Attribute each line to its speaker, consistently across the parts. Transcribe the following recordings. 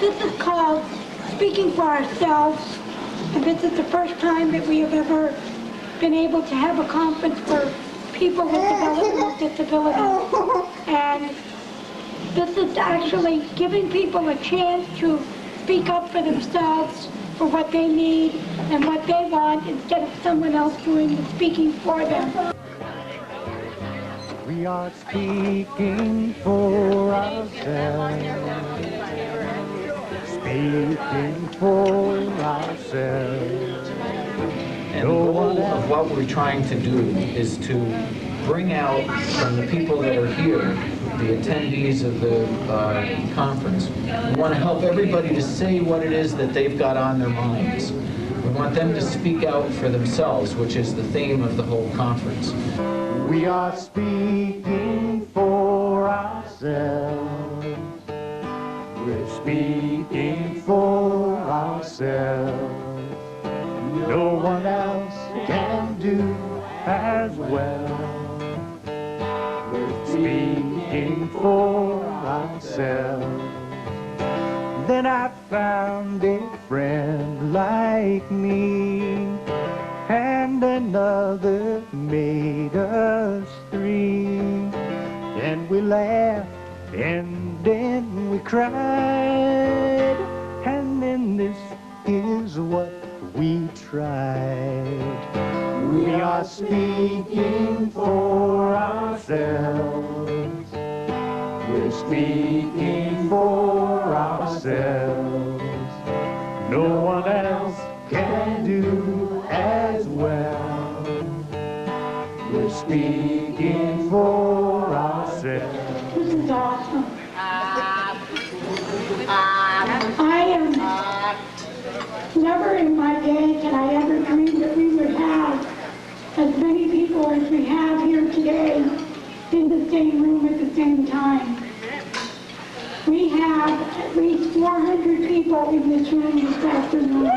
Speaker 1: This is called Speaking for Ourselves, and this is the first time that we have ever been able to have a conference for people with developmental disabilities. And this is actually giving people a chance to speak up for themselves, for what they need and what they want, instead of someone else doing the speaking for them.
Speaker 2: We are speaking for ourselves, speaking for ourselves.
Speaker 3: And the goal of what we're trying to do is to bring out from the people that are here, the attendees of the conference, we want to help everybody to say what it is that they've got on their minds. We want them to speak out for themselves, which is the theme of the whole conference.
Speaker 2: We are speaking for ourselves. We're speaking for ourselves. No one else can do as well. We're speaking for ourselves. Then I found a friend like me, and another made us three. And we laughed, and then we cried, and then this is what we tried. We are speaking for ourselves. We're speaking for ourselves. No one else can do as well. We're speaking for ourselves.
Speaker 1: This is awesome. I am never in my day can I ever dream that we would have as many people as we have here today in the same room at the same time. We have at least 400 people in this room this afternoon.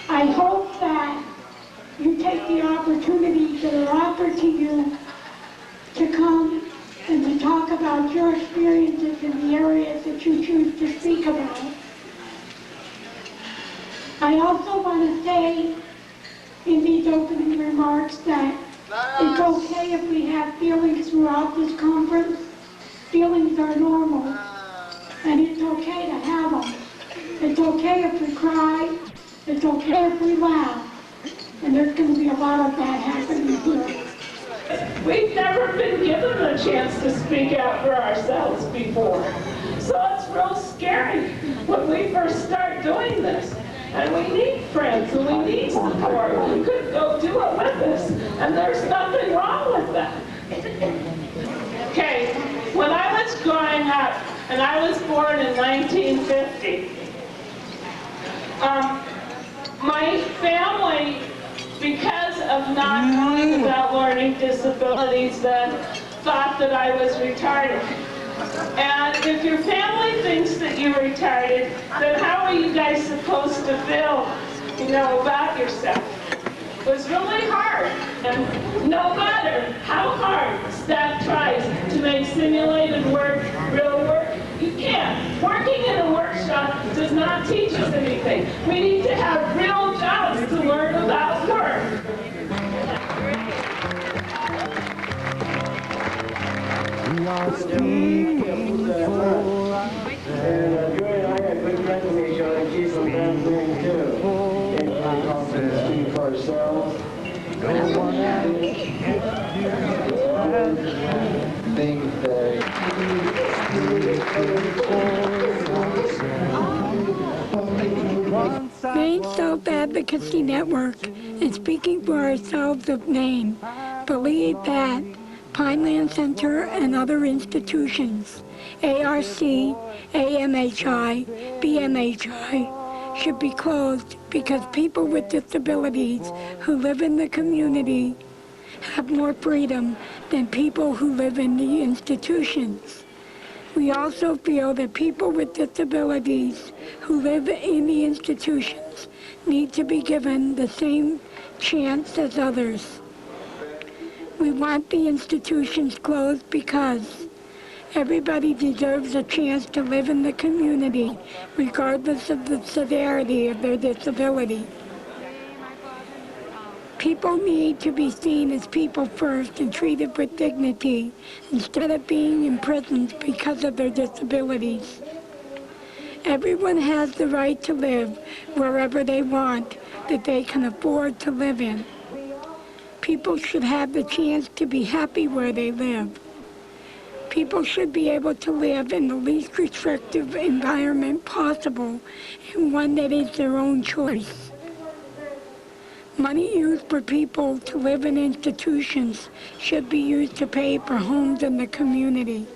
Speaker 1: I hope that you take the opportunities that are offered to you to come and to talk about your experiences in the areas that you choose to speak about. I also want to say in these opening remarks that it's okay if we have feelings throughout this conference. Feelings are normal, and it's okay to have them. It's okay if we cry. It's okay if we laugh. And there's going to be a lot of that happening here.
Speaker 4: We've never been given a chance to speak out for ourselves before. So it's real scary when we first start doing this. And we need friends and we need support. We could go do it with us. And there's nothing wrong with that. Okay, when I was growing up, and I was born in 1950, my family, because of not knowing about learning disabilities then, thought that I was retarded. And if your family thinks that you're retarded, then how are you guys supposed to feel, about yourself? It was really hard. And no matter how hard staff tries to make simulated work real work, you can't. Working in a workshop does not teach us anything. We need to have real jobs to learn about work.
Speaker 2: We are speaking for ourselves.
Speaker 5: And Joy and I got good friends with each other and keep from them doing too. And speak for ourselves.
Speaker 2: No one else can do as well.
Speaker 5: Things that
Speaker 1: Maine Self-Advocacy Network and Speaking for Ourselves of Maine believe that Pineland Center and other institutions, ARC, AMHI, BMHI, should be closed because people with disabilities who live in the community have more freedom than people who live in the institutions. We also feel that people with disabilities who live in the institutions need to be given the same chance as others. We want the institutions closed because everybody deserves a chance to live in the community, regardless of the severity of their disability. People need to be seen as people first and treated with dignity instead of being imprisoned because of their disabilities. Everyone has the right to live wherever they want that they can afford to live in. People should have the chance to be happy where they live. People should be able to live in the least restrictive environment possible and one that is their own choice. Money used for people to live in institutions should be used to pay for homes in the community.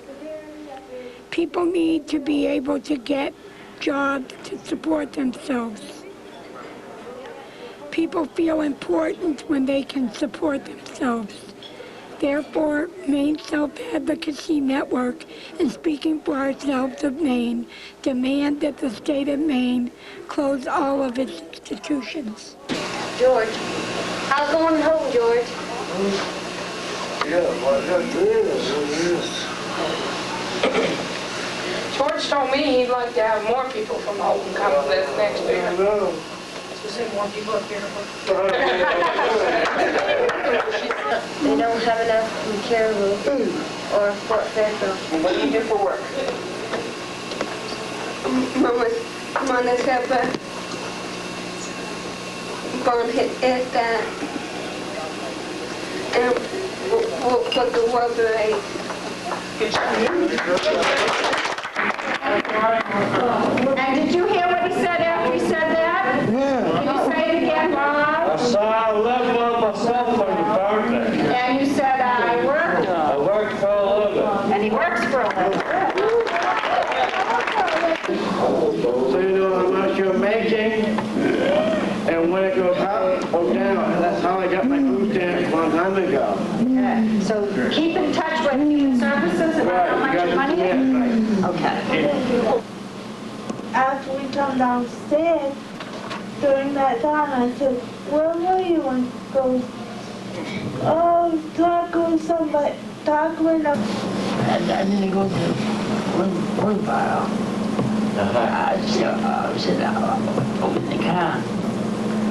Speaker 1: People need to be able to get jobs to support themselves. People feel important when they can support themselves. Therefore, Maine Self-Advocacy Network and Speaking for Ourselves of Maine demand that the state of Maine close all of its institutions.
Speaker 6: George, how's going home, George?
Speaker 5: Yeah, well, that's it.
Speaker 6: George told me he'd like to have more people from Holton come to this next year. So say more people up here. They don't have enough in Caribou or Fort Fairfield. What do you do for work? Mama's helper. Born hit that. And we'll put the water rate. And did you hear what he said after he said that?
Speaker 2: Yeah.
Speaker 6: Can you say it again, Mom?
Speaker 2: I saw I left one myself on your birthday.
Speaker 6: And you said I worked?
Speaker 2: I worked for a living.
Speaker 6: And he works for a living.
Speaker 5: So you know how much you're making, and when it goes up or down, and that's how I got my food stamps one time ago.
Speaker 6: Okay. So keep in touch with human services about how much your money is? Okay.
Speaker 7: After we come downstairs, during that time, I said, where were you? And he goes, oh, talking with somebody, talking with a...
Speaker 8: I didn't go to one bar. I said, over in the car.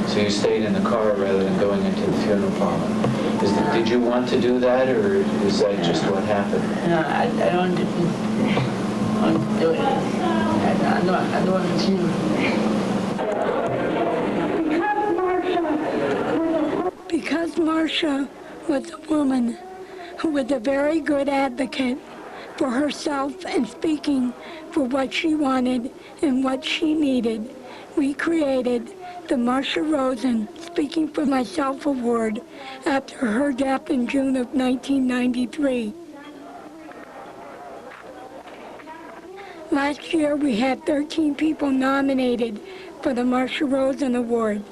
Speaker 3: So you stayed in the car rather than going into the funeral parlor. Did you want to do that, or is that just what happened?
Speaker 8: No, I don't want to do it. I don't want to see.
Speaker 1: Because Marcia was a woman who was a very good advocate for herself and speaking for what she wanted and what she needed, we created the Marcia Rosen Speaking for Myself Award after her death in June of 1993. Last year we had 13 people nominated for the Marcia Rosen Award.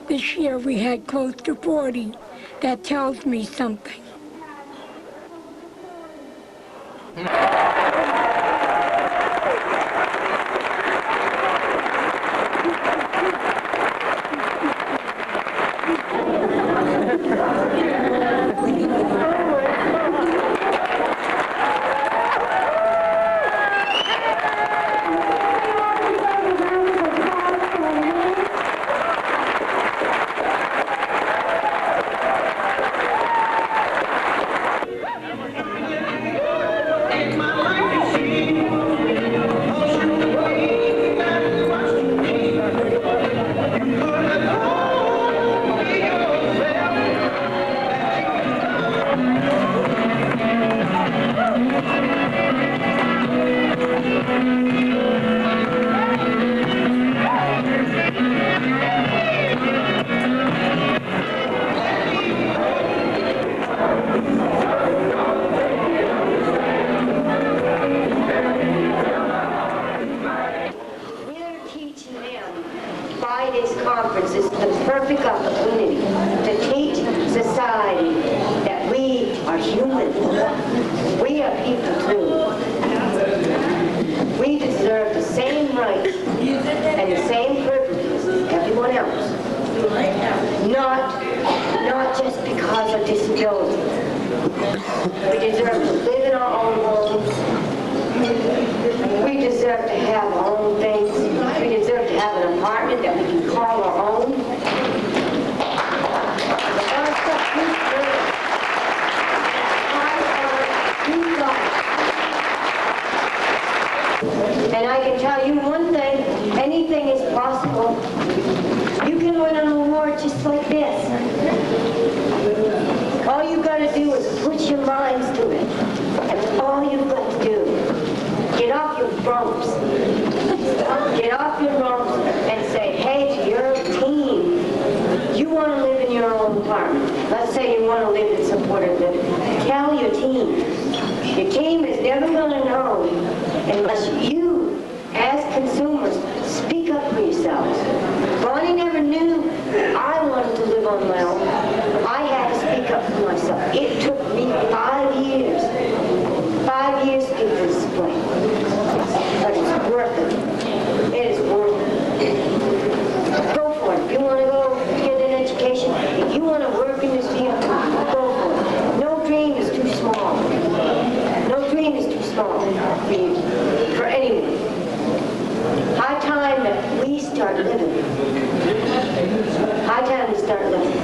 Speaker 1: This year we had close to 40. That tells me something.
Speaker 6: Conference is the perfect opportunity to teach society that we are human. We are people too. We deserve the same rights and the same privileges as everyone else. Not just because of disability. We deserve to live in our own homes. We deserve to have our own things. We deserve to have an apartment that we can call our own. And I can tell you one thing, anything is possible. You can win an award just like this. All you got to do is put your minds to it. That's all you've got to do. Get off your rumps. Get off your rumps and say, hey, to your team, you want to live in your own apartment. Let's say you want to live in supported living. Tell your team. Your team is never going to know unless you, as consumers, speak up for yourselves. Bonnie never knew I wanted to live on my own. I had to speak up for myself. It took me 5 years. 5 years to get to this point. But it's worth it. It is worth it. Go for it. If you want to go get an education, if you want to work in this field, go for it. No dream is too small. No dream is too small for you, for anyone. High time that we start living. High time we start living.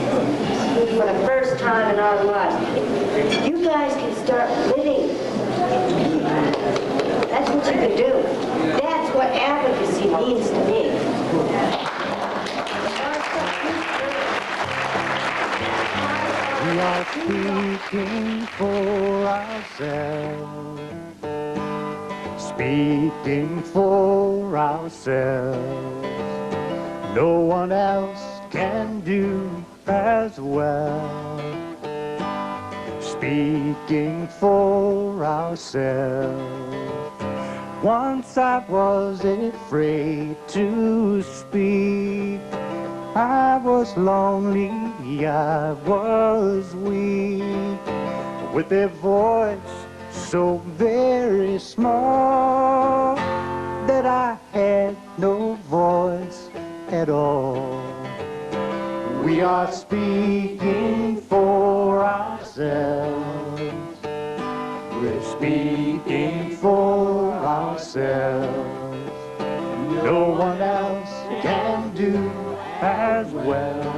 Speaker 6: For the first time in our lives. You guys can start living. That's what you can do. That's what advocacy means to me.
Speaker 2: We are speaking for ourselves. Speaking for ourselves. No one else can do as well. Speaking for ourselves. Once I was afraid to speak. I was lonely, I was weak. With a voice so very small that I had no voice at all. We are speaking for ourselves. We're speaking for ourselves. No one else can do as well.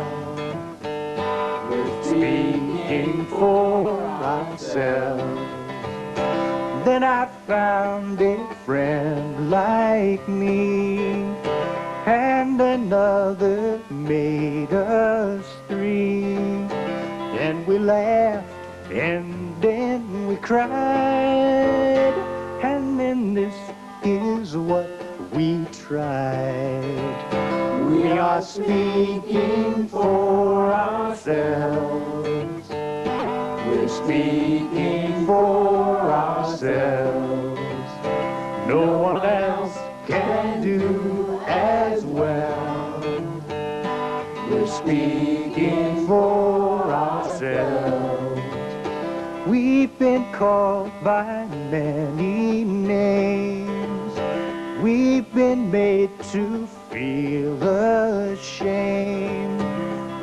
Speaker 2: We're speaking for ourselves. Then I found a friend like me, and another made us three. And we laughed, and then we cried, and then this is what we tried. We are speaking for ourselves. We're speaking for ourselves. No one else can do as well. We're speaking for ourselves. We've been called by many names. We've been made to feel ashamed.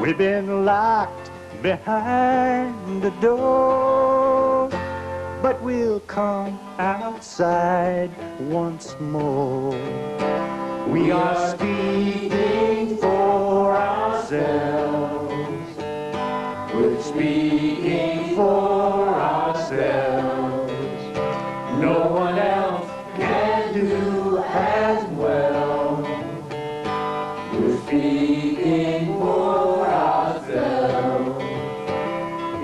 Speaker 2: We've been locked behind the door, but we'll come outside once more. We are speaking for ourselves. We're speaking for ourselves. No one else can do as well. We're speaking for ourselves.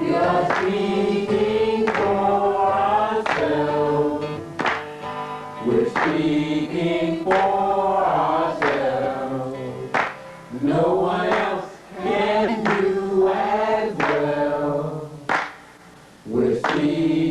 Speaker 2: We are speaking for ourselves. We're speaking for ourselves. No one else can do as well. We're speaking